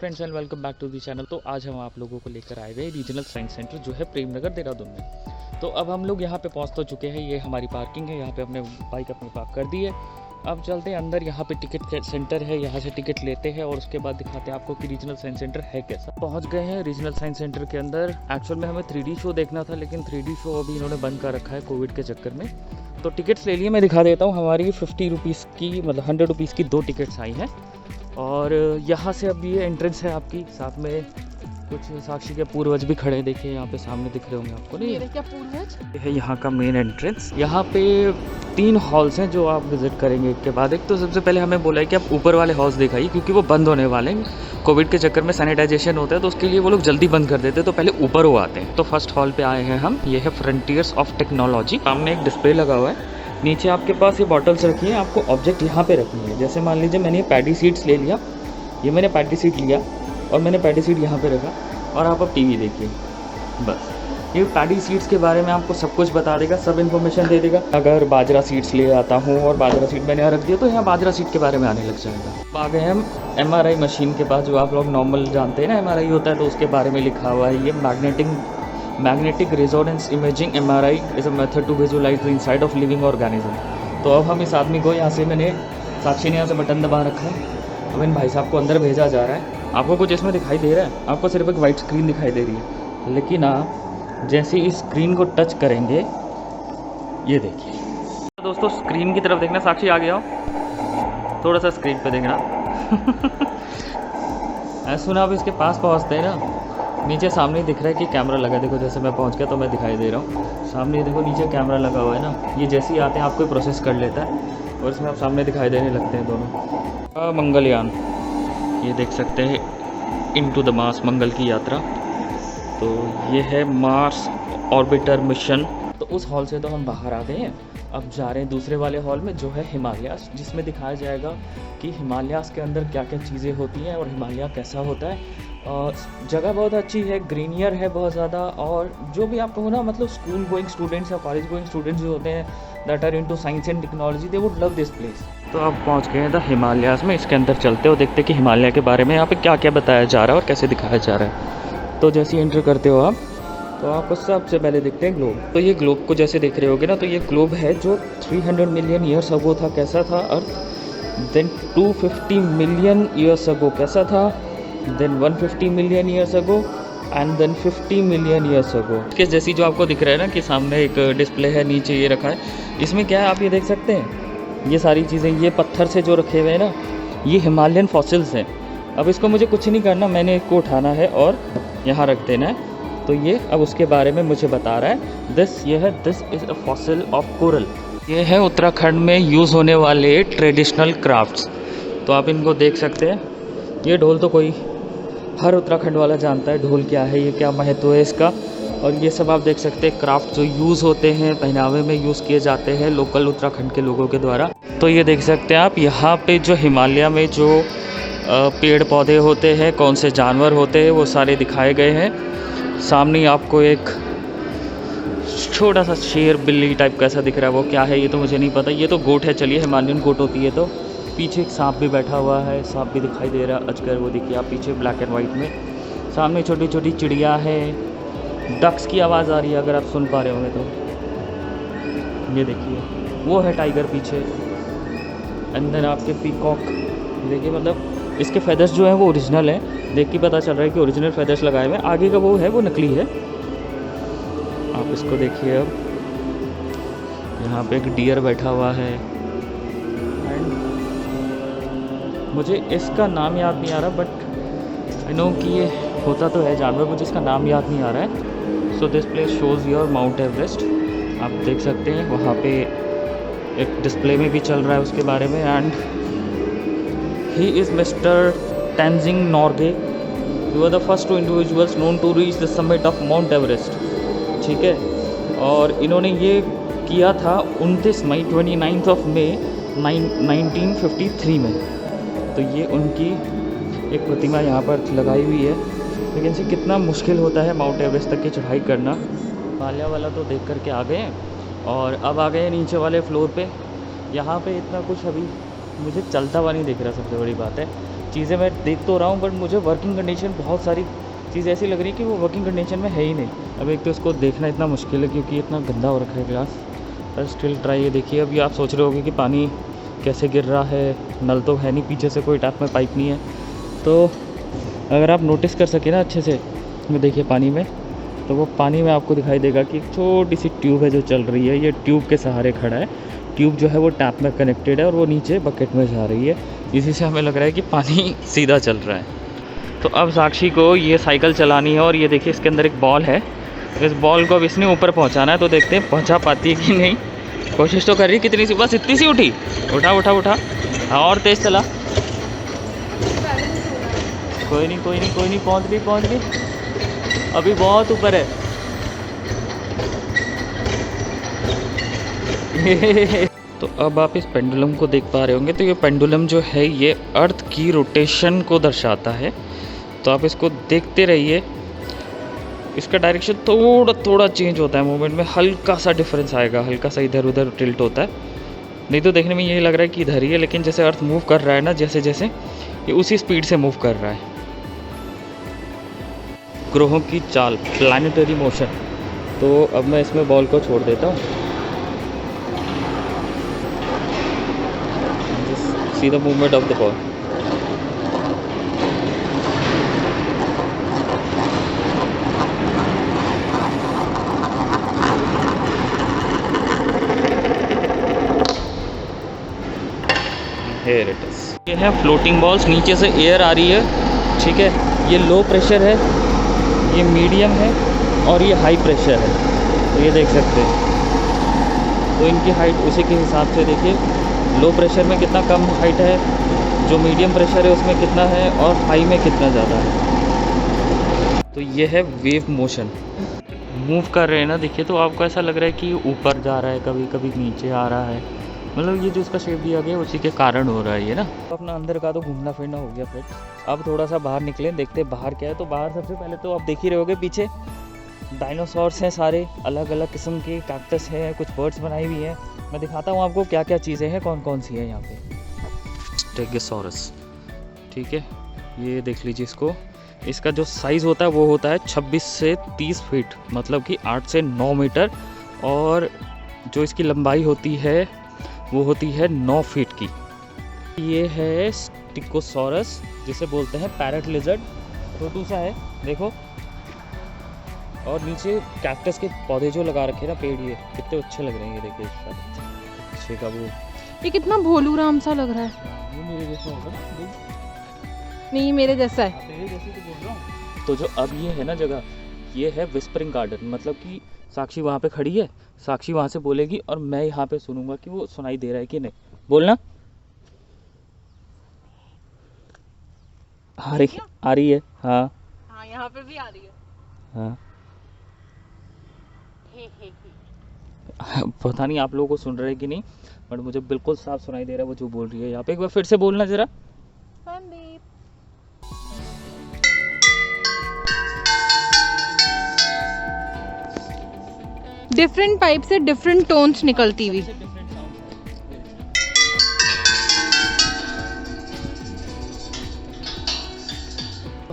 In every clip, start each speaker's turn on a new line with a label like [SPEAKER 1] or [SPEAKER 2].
[SPEAKER 1] Friends and welcome back to the channel. तो आज हम आप लोगों को लेकर आए हुए रीजनल साइंस सेंटर जो है प्रेम नगर देहरादून में। तो अब हम लोग यहाँ पे पहुँच तो चुके हैं। ये हमारी पार्किंग है, यहाँ पे अपने बाइक अपनी पार्क कर दी है। अब चलते हैं अंदर। यहाँ पे टिकट सेंटर है, यहाँ से टिकट लेते हैं और उसके बाद दिखाते हैं आपको कि रीजनल साइंस सेंटर है कैसा। पहुँच गए हैं रीजनल साइंस सेंटर के अंदर। एक्चुअल में हमें 3D शो देखना था, लेकिन 3D शो अभी इन्होंने बंद कर रखा है कोविड के चक्कर में। तो टिकट्स ले लिए, मैं दिखा देता हूँ। हमारी 50 रुपीज़ की मतलब 100 रुपीज़ की 2 टिकट्स आई हैं। और यहाँ से अब ये एंट्रेंस है आपकी। साथ में कुछ साक्षी के पूर्वज भी खड़े, देखिए यहाँ पे सामने दिख रहे होंगे आपको। नहीं
[SPEAKER 2] क्या पूर्वज
[SPEAKER 1] है यहाँ का मेन एंट्रेंस। यहाँ पे 3 हॉल्स हैं जो आप विजिट करेंगे एक के बाद एक। तो सबसे पहले हमें बोला है कि आप ऊपर वाले हॉल्स दिखाइए, क्योंकि वो बंद होने वाले हैं कोविड के चक्कर में। सैनिटाइजेशन होता है तो उसके लिए वो लोग जल्दी बंद कर देते हैं, तो पहले ऊपर वो आते हैं। तो फर्स्ट हॉल पे आए हैं हम। ये है फ्रंटियर्स ऑफ टेक्नोलॉजी। सामने एक डिस्प्ले लगा हुआ है। नीचे आपके पास ये बॉटल्स रखी हैं, आपको ऑब्जेक्ट यहाँ पे रखनी है। जैसे मान लीजिए मैंने ये पैडी सीट्स ले लिया, ये मैंने पैडी सीट लिया और मैंने पैडी सीट यहाँ पे रखा और आप अब टीवी देखिए। बस ये पैडी सीट्स के बारे में आपको सब कुछ बता देगा, सब इन्फॉर्मेशन दे देगा। अगर बाजरा सीट्स ले आता हूँ और बाजरा सीट मैंने यहाँ रख दिया तो यहाँ बाजरा सीट के बारे में आने लग जाएगा। अब आ गए हम MRI मशीन के पास, जो आप लोग नॉर्मल जानते हैं ना MRI होता है, तो उसके बारे में लिखा हुआ है। ये magnetic resonance imaging MRI is a method to visualise the inside of living organism. तो अब हम इस आदमी को यहाँ से, मैंने साक्षी ने यहाँ से बटन दबा रखा है। अब इन भाई साहब को अंदर भेजा जा रहा है। आपको कुछ इसमें दिखाई दे रहा है? आपको सिर्फ एक वाइट स्क्रीन दिखाई दे रही है, लेकिन आप जैसे इस स्क्रीन को टच करेंगे, ये देखिए दोस्तों, स्क्रीन की तरफ देखना। साक्षी आ गया हो, थोड़ा सा स्क्रीन पे देखना। सुना आप इसके पास पहुँचते हैं ना, नीचे सामने दिख रहा है कि कैमरा लगा है। देखो जैसे मैं पहुँच गया तो मैं दिखाई दे रहा हूँ। सामने देखो नीचे कैमरा लगा हुआ है ना, ये जैसे ही आते हैं आपको प्रोसेस कर लेता है और इसमें आप सामने दिखाई देने लगते हैं दोनों। मंगलयान, ये देख सकते हैं इनटू द मार्स, मंगल की यात्रा। तो ये है मार्स ऑर्बिटर मिशन। तो उस हॉल से तो हम बाहर आ गए हैं। अब जा रहे हैं दूसरे वाले हॉल में, जो है हिमालयास, जिसमें दिखाया जाएगा कि हिमालयास के अंदर क्या क्या चीज़ें होती हैं और हिमालय कैसा होता है। जगह बहुत अच्छी है, ग्रीनियर है बहुत ज़्यादा। और जो भी आप कहो ना, मतलब स्कूल गोइंग स्टूडेंट्स या कॉलेज गोइंग स्टूडेंट्स जो होते हैं that are into science and technology, they would love this place. तो अब पहुंच गए हैं द हिमालयास में। इसके अंदर चलते हो, देखते कि हिमालय के बारे में यहाँ पे क्या क्या बताया जा रहा है और कैसे दिखाया जा रहा है। तो जैसे ही एंटर करते हो आप, तो आपको सबसे पहले दिखते हैं ग्लोब। तो ये ग्लोब को जैसे देख रहे होगे ना, तो ये ग्लोब है जो 300 मिलियन ईयर्स अगो था, कैसा था earth. Then 250 million years ago कैसा था, then 150 million years ago and then 50 million years ago. इसके जैसी जो आपको दिख रहा है ना कि सामने एक डिस्प्ले है, नीचे ये रखा है। इसमें क्या है आप ये देख सकते हैं, ये सारी चीज़ें, ये पत्थर से जो रखे हुए हैं ना, ये हिमालयन फॉसिल्स हैं। अब इसको मुझे कुछ नहीं करना, मैंने इसको उठाना है और यहाँ रख देना है। तो ये अब उसके बारे में मुझे बता रहा है। This is a fossil of coral. ये है उत्तराखंड में यूज़ होने वाले ट्रेडिशनल क्राफ्ट्स। तो आप इनको देख सकते हैं। ये ढोल तो कोई हर उत्तराखंड वाला जानता है, ढोल क्या है, ये क्या महत्व है इसका। और ये सब आप देख सकते हैं क्राफ्ट जो यूज़ होते हैं, पहनावे में यूज़ किए जाते हैं लोकल उत्तराखंड के लोगों के द्वारा। तो ये देख सकते हैं आप, यहाँ पे जो हिमालय में जो पेड़ पौधे होते हैं, कौन से जानवर होते हैं, वो सारे दिखाए गए हैं। सामने आपको एक छोटा सा शेर बिल्ली टाइप कैसा दिख रहा है, वो क्या है ये तो मुझे नहीं पता। ये तो गोट है, चलिए हिमालयन गोट होती है। तो पीछे एक सांप भी बैठा हुआ है, सांप भी दिखाई दे रहा है, अजगर, वो देखिए आप पीछे ब्लैक एंड वाइट में। सामने छोटी छोटी चिड़िया है, डक्स की आवाज़ आ रही है अगर आप सुन पा रहे होंगे तो। ये देखिए वो है टाइगर पीछे। अंदर आपके पीकॉक देखिए, मतलब इसके फेदर्स जो हैं वो ओरिजिनल हैं, देख के पता चल रहा है कि ओरिजिनल फेदर्स लगाए हुए हैं। आगे का वो है वो नकली है। आप इसको देखिए। अब यहाँ पे एक डियर बैठा हुआ है। मुझे इसका नाम याद नहीं आ रहा, बट आई नो कि ये होता तो है जानवर, मुझे इसका नाम याद नहीं आ रहा है। So this place shows your mount Everest. आप देख सकते हैं वहाँ पे एक डिस्प्ले में भी चल रहा है उसके बारे में। And he is mister Tenzing Norgay, you are the first 2 individuals known to reach the summit of mount Everest. ठीक है, और इन्होंने ये किया था 29 मई 29 मई 1953 में। तो ये उनकी एक प्रतिमा यहाँ पर लगाई हुई है। लेकिन से कितना मुश्किल होता है माउंट एवरेस्ट तक की चढ़ाई करना। हिमालय वाला तो देख कर के आ गए हैं और अब आ गए नीचे वाले फ्लोर पे। यहाँ पे इतना कुछ अभी मुझे चलता हुआ नहीं दिख रहा, सबसे बड़ी बात है। चीज़ें मैं देख तो रहा हूँ, बट मुझे वर्किंग कंडीशन बहुत सारी चीज़ ऐसी लग रही है कि वो वर्किंग कंडीशन में है ही नहीं। अब एक तो इसको देखना इतना मुश्किल है क्योंकि इतना गंदा हो रखा है ग्लास, पर स्टिल ट्राई। ये देखिए, अभी आप सोच रहे होगे कि पानी कैसे गिर रहा है, नल तो है नहीं, पीछे से कोई टैप में पाइप नहीं है। तो अगर आप नोटिस कर सके ना अच्छे से, मैं देखिए पानी में, तो वो पानी में आपको दिखाई देगा कि एक छोटी सी ट्यूब है जो चल रही है। ये ट्यूब के सहारे खड़ा है। ट्यूब जो है वो टैप में कनेक्टेड है और वो नीचे बकेट में जा रही है। इसी से हमें लग रहा है कि पानी सीधा चल रहा है। तो अब साक्षी को ये साइकिल चलानी है और ये देखिए इसके अंदर एक बॉल है। इस बॉल को अब इसने ऊपर पहुंचाना है, तो देखते हैं पहुंचा पाती है कि नहीं। कोशिश तो कर रही है, कितनी सी, बस इतनी सी उठी। उठा उठा उठा, हाँ और तेज़ चला। कोई नहीं कोई नहीं कोई नहीं, पहुंच गई, अभी बहुत ऊपर है। तो अब आप इस पेंडुलम को देख पा रहे होंगे। तो ये पेंडुलम जो है ये अर्थ की रोटेशन को दर्शाता है। तो आप इसको देखते रहिए, इसका डायरेक्शन थोड़ा चेंज होता है, मूवमेंट में हल्का सा डिफरेंस आएगा, हल्का सा इधर उधर टिल्ट होता है। नहीं तो देखने में ये लग रहा है कि इधर ही है, लेकिन जैसे अर्थ मूव कर रहा है ना, जैसे जैसे ये उसी स्पीड से मूव कर रहा है। ग्रहों की चाल, प्लैनेटरी मोशन। तो अब मैं इसमें बॉल को छोड़ देता हूँ। See the movement of the ball. Here it is। ये है फ्लोटिंग बॉल्स, नीचे से एयर आ रही है, ठीक है। ये लो प्रेशर है, ये मीडियम है और ये हाई प्रेशर है। तो ये देख सकते हैं। तो इनकी हाइट उसी के हिसाब से देखिए, लो प्रेशर में कितना कम हाइट है, जो मीडियम प्रेशर है उसमें कितना है और हाई में कितना ज़्यादा है। तो ये है वेव मोशन। मूव कर रहे हैं ना, देखिए तो आपको ऐसा लग रहा है कि ऊपर जा रहा है, कभी कभी नीचे आ रहा है। मतलब ये जो इसका शेप दिया गया उसी के कारण हो रहा है ये ना। तो अपना अंदर का तो घूमना फिरना हो गया फ्रेंड्स। अब थोड़ा सा बाहर निकलें, देखते हैं बाहर क्या है। तो बाहर सबसे पहले तो आप देख ही रहे होगे पीछे डायनासोर्स हैं, सारे अलग अलग किस्म के कैक्टस हैं, कुछ बर्ड्स बनाई हुई हैं। मैं दिखाता हूँ आपको क्या क्या चीज़ें हैं, कौन कौन सी हैं यहाँ पे। स्टेगोसॉरस, ठीक है, ये देख लीजिए इसको। इसका जो साइज़ होता है वो होता है 26 से 30 फीट, मतलब कि 8 से 9 मीटर। और जो इसकी लंबाई होती है वो होती है 9 फीट की। ये है स्टेगोसॉरस, जिसे बोलते हैं पैरेट लिजर्ड। छोटू सा है देखो। और नीचे कैक्टस के पौधे जो लगा रखे हैं ना, पेड़, ये कितने अच्छे लग रहे हैं। ये देखिए अच्छे का वो,
[SPEAKER 2] ये कितना भोलू राम सा लग रहा है।
[SPEAKER 1] ये मेरे जैसा होगा ना?
[SPEAKER 2] नहीं, मेरे जैसा है।
[SPEAKER 1] तेरे जैसे तो बोल रहा हूँ। तो जो अब ये है ना जगह, ये है विस्परिंग गार्डन। मतलब कि साक्षी वहाँ पे खड़ी है, साक्षी वहाँ से बोलेगी और मैं यहाँ पे सुनूंगा कि वो सुनाई दे रहा है कि नहीं। बोलना। आ रही है। हाँ
[SPEAKER 2] हाँ, यहाँ पे भी आ रही है।
[SPEAKER 1] हाँ। पता नहीं आप लोगों को सुन रहे हैं कि नहीं, बट मुझे बिल्कुल साफ सुनाई दे रहा है वो जो बोल रही है यहाँ पे। एक बार फिर से बोलना जरा।
[SPEAKER 2] डिफरेंट पाइप से डिफरेंट टोन्स निकलती हुई।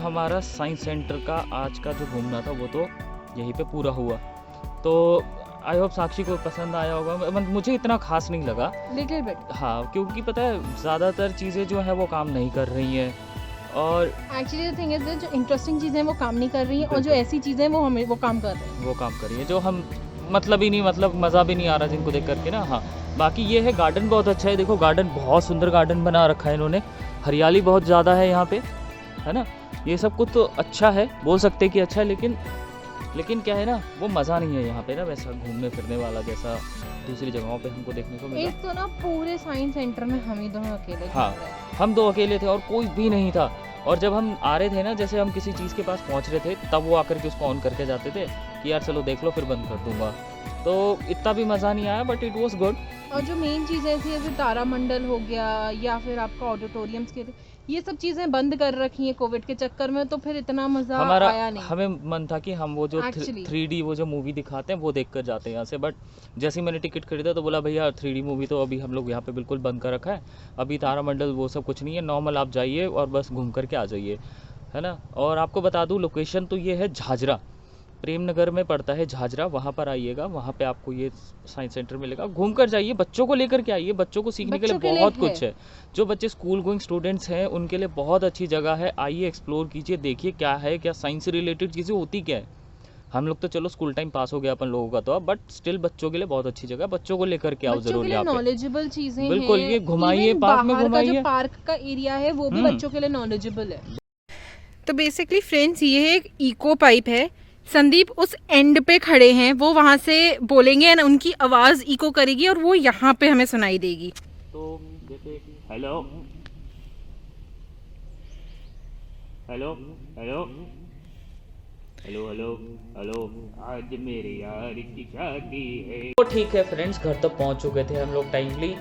[SPEAKER 1] हमारा साइंस सेंटर का आज का जो घूमना था वो तो यहीं पे पूरा हुआ। तो आई होप साक्षी को पसंद आया होगा। मुझे इतना खास नहीं लगा,
[SPEAKER 2] लिटिल बिट।
[SPEAKER 1] हाँ, क्योंकि पता है ज़्यादातर चीज़ें जो है वो काम नहीं कर रही हैं। और
[SPEAKER 2] एक्चुअली द थिंग इज जो इंटरेस्टिंग चीज़ें वो काम नहीं कर रही हैं, और जो ऐसी चीज़ें वो काम कर रही हैं।
[SPEAKER 1] वो काम कर रही है जो हम मतलब ही नहीं, मतलब मज़ा भी नहीं आ रहा जिनको देख करके ना। हाँ, बाकी ये है गार्डन बहुत अच्छा है। देखो गार्डन, बहुत सुंदर गार्डन बना रखा है इन्होंने। हरियाली बहुत ज़्यादा है यहाँ पे, है ना। ये सब कुछ तो अच्छा है, बोल सकते हैं कि अच्छा है, लेकिन क्या है ना, वो मज़ा नहीं है यहाँ पे ना वैसा घूमने फिरने वाला जैसा दूसरी जगहों पे हमको देखने को मिला।
[SPEAKER 2] एक तो ना पूरे साइंस सेंटर में हम ही दोनों अकेले थे।
[SPEAKER 1] हाँ, हम दो अकेले थे और कोई भी नहीं था। और जब हम आ रहे थे ना, जैसे हम किसी चीज़ के पास पहुँच रहे थे, तब वो आकर के उसको ऑन करके जाते थे कि यार चलो देख लो फिर बंद कर दूँगा। तो इतना भी मज़ा नहीं आया, बट इट वॉज गुड।
[SPEAKER 2] और जो मेन चीज़ें ऐसी जैसे तारामंडल हो गया या फिर आपका ऑडिटोरियम्स के, ये सब चीज़ें बंद कर रखी हैं कोविड के चक्कर में, तो फिर इतना मज़ा
[SPEAKER 1] हमारा
[SPEAKER 2] आया नहीं
[SPEAKER 1] हमें मन था कि हम वो जो
[SPEAKER 2] Actually.
[SPEAKER 1] 3D वो जो मूवी दिखाते हैं वो देख कर जाते हैं यहाँ से, बट जैसे ही मैंने टिकट खरीदा तो बोला भैया 3D मूवी तो अभी हम लोग यहाँ पे बिल्कुल बंद कर रखा है, अभी तारामंडल वो सब कुछ नहीं है, नॉर्मल आप जाइए और बस घूम कर के आ जाइए, है ना। और आपको बता दूँ लोकेशन तो ये है झाझरा, प्रेम नगर में पड़ता है झाझरा, वहाँ पर आइएगा, वहाँ पे आपको ये साइंस सेंटर मिलेगा, घूम कर जाइए, बच्चों को लेकर के आइए, बच्चों को सीखने के लिए
[SPEAKER 2] बच्चों के लिए
[SPEAKER 1] बहुत
[SPEAKER 2] है।
[SPEAKER 1] कुछ है। जो बच्चे स्कूल गोइंग स्टूडेंट्स हैं उनके लिए बहुत अच्छी जगह है, आइए एक्सप्लोर कीजिए, देखिए क्या है, क्या साइंस से रिलेटेड चीज़ें होती क्या है। हम लोग तो चलो स्कूल टाइम पास हो गया अपन लोगों का तो, बट स्टिल बच्चों के लिए बहुत अच्छी जगह है, बच्चों को लेकर के आओ
[SPEAKER 2] बच्चों
[SPEAKER 1] जरूर
[SPEAKER 2] के लिए
[SPEAKER 1] यहाँ पे।
[SPEAKER 2] नॉलेजेबल चीज़ें
[SPEAKER 1] बिल्कुल,
[SPEAKER 2] हैं,
[SPEAKER 1] ये घुमाइए,
[SPEAKER 2] even
[SPEAKER 1] पार्क में
[SPEAKER 2] बाहर का
[SPEAKER 1] घुमाइए।
[SPEAKER 2] जो पार्क का एरिया है वो भी बच्चों के लिए नॉलेजेबल है।
[SPEAKER 3] तो बेसिकली फ्रेंड्स ये एक इको पाइप है, संदीप उस एंड पे खड़े हैं, वो वहाँ से बोलेंगे एंड उनकी आवाज़ इको करेगी और वो यहाँ पे हमें सुनाई देगी।
[SPEAKER 1] तो जैसे hello hello hello hello hello hello, आज मेरे यार की शादी है। तो ठीक है फ्रेंड्स, घर तक पहुंच चुके थे हम लोग टाइमली,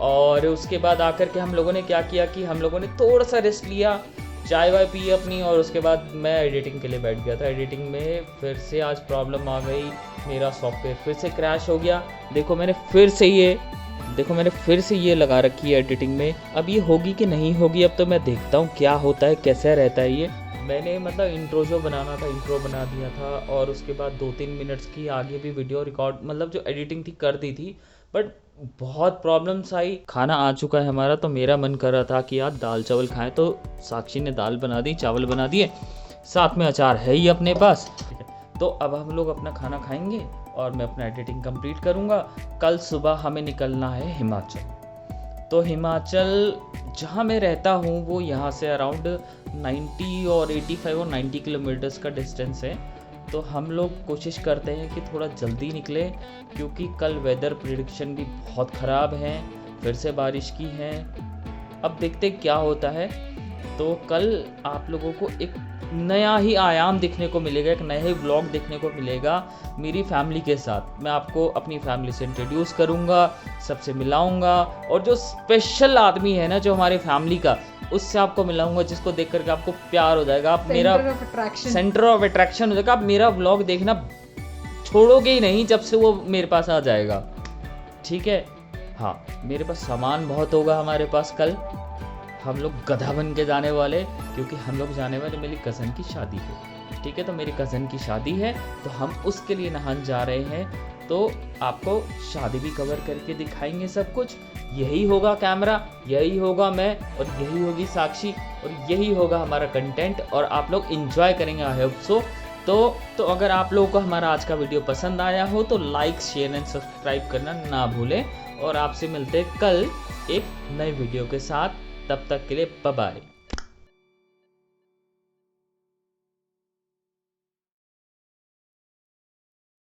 [SPEAKER 1] और उसके बाद आकर के हम लोगों ने क्या किया कि हम लोगों ने थोड़ा सा रेस्ट लिया, चाय वाय पी अपनी, और उसके बाद मैं एडिटिंग के लिए बैठ गया था। एडिटिंग में फिर से आज प्रॉब्लम आ गई, मेरा सॉफ्टवेयर फिर से क्रैश हो गया। देखो मैंने फिर से ये लगा रखी है एडिटिंग में, अब ये होगी कि नहीं होगी, अब तो मैं देखता हूँ क्या होता है, कैसा रहता है ये। मैंने मतलब इंट्रो जो बनाना था इंट्रो बना दिया था, और उसके बाद 2-3 मिनट्स की आगे भी वीडियो रिकॉर्ड मतलब जो एडिटिंग थी कर दी थी, बट बहुत प्रॉब्लम्स आई। खाना आ चुका है हमारा, तो मेरा मन कर रहा था कि यार दाल चावल खाएं, तो साक्षी ने दाल बना दी, चावल बना दिए, साथ में अचार है ही अपने पास। तो अब हम लोग अपना खाना खाएंगे और मैं अपना एडिटिंग कंप्लीट करूँगा। कल सुबह हमें निकलना है हिमाचल। तो हिमाचल जहाँ मैं रहता हूँ वो यहाँ से अराउंड 90 और 85 और 90 किलोमीटर्स का डिस्टेंस है। तो हम लोग कोशिश करते हैं कि थोड़ा जल्दी निकले, क्योंकि कल वेदर प्रिडिक्शन भी बहुत ख़राब है, फिर से बारिश की है। अब देखते क्या होता है। तो कल आप लोगों को एक नया ही आयाम देखने को मिलेगा, एक नया ही व्लॉग देखने को मिलेगा मेरी फैमिली के साथ। मैं आपको अपनी फैमिली से इंट्रोड्यूस करूंगा, सबसे मिलाऊंगा, और जो स्पेशल आदमी है ना जो हमारी फैमिली का, उससे आपको मिलाऊंगा, जिसको देख करके आपको प्यार हो जाएगा, आप मेरा सेंटर ऑफ अट्रैक्शन हो जाएगा, आप मेरा व्लॉग देखना छोड़ोगे ही नहीं जब से वो मेरे पास आ जाएगा। ठीक है, हाँ, मेरे पास सामान बहुत होगा हमारे पास। कल हम लोग गधा बन के जाने वाले, क्योंकि हम लोग जाने वाले मेरी कज़न की शादी पे। ठीक है, तो मेरी कज़न की शादी है, तो हम उसके लिए नहान जा रहे हैं। तो आपको शादी भी कवर करके दिखाएंगे सब कुछ। यही होगा कैमरा, यही होगा मैं, और यही होगी साक्षी, और यही होगा हमारा कंटेंट, और आप लोग एंजॉय करेंगे, आई होप सो। तो अगर आप लोगों को हमारा आज का वीडियो पसंद आया हो तो लाइक, शेयर एंड सब्सक्राइब करना ना भूलें, और आपसे मिलते हैं कल एक नए वीडियो के साथ। तब तक के लिए बाय बाय।